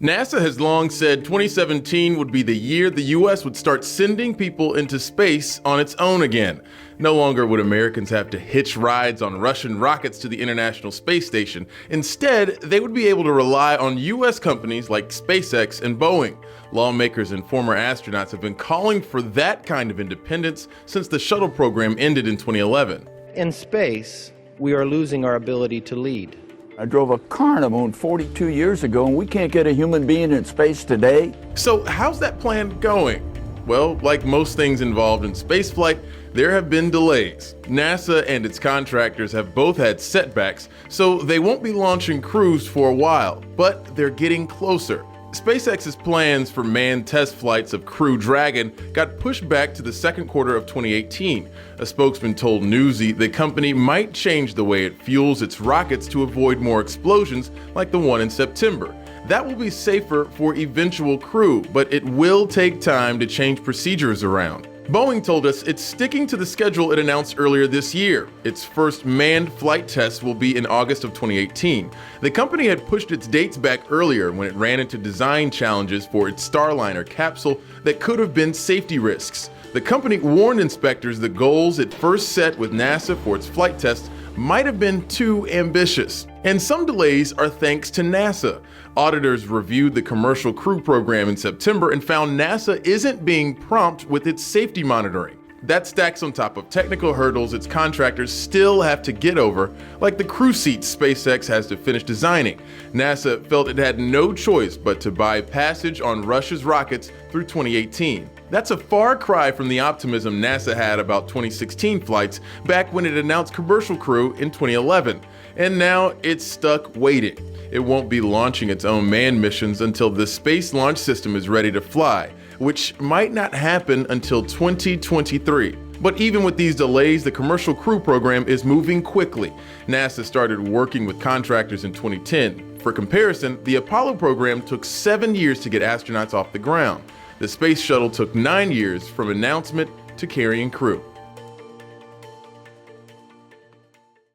NASA has long said 2017 would be the year the US would start sending people into space on its own again. No longer would Americans have to hitch rides on Russian rockets to the International Space Station. Instead, they would be able to rely on US companies like SpaceX and Boeing. Lawmakers and former astronauts have been calling for that kind of independence since the shuttle program ended in 2011. In space, we are losing our ability to lead. I drove a car on the moon 42 years ago, and we can't get a human being in space today. So how's that plan going? Well, like most things involved in spaceflight, there have been delays. NASA and its contractors have both had setbacks, so they won't be launching crews for a while, but they're getting closer. SpaceX's plans for manned test flights of Crew Dragon got pushed back to the second quarter of 2018. A spokesman told Newsy the company might change the way it fuels its rockets to avoid more explosions like the one in September. That will be safer for eventual crew, but it will take time to change procedures around. Boeing told us it's sticking to the schedule it announced earlier this year. Its first manned flight test will be in August of 2018. The company had pushed its dates back earlier when it ran into design challenges for its Starliner capsule that could have been safety risks. The company warned inspectors the goals it first set with NASA for its flight tests might have been too ambitious. And some delays are thanks to NASA. Auditors reviewed the Commercial Crew Program in September and found NASA isn't being prompt with its safety monitoring. That stacks on top of technical hurdles its contractors still have to get over, like the crew seats SpaceX has to finish designing. NASA felt it had no choice but to buy passage on Russia's rockets through 2018. That's a far cry from the optimism NASA had about 2016 flights back when it announced Commercial Crew in 2011. And now it's stuck waiting. It won't be launching its own manned missions until the Space Launch System is ready to fly, which might not happen until 2023. But even with these delays, the Commercial Crew Program is moving quickly. NASA started working with contractors in 2010. For comparison, the Apollo program took 7 years to get astronauts off the ground. The Space Shuttle took 9 years from announcement to carrying crew.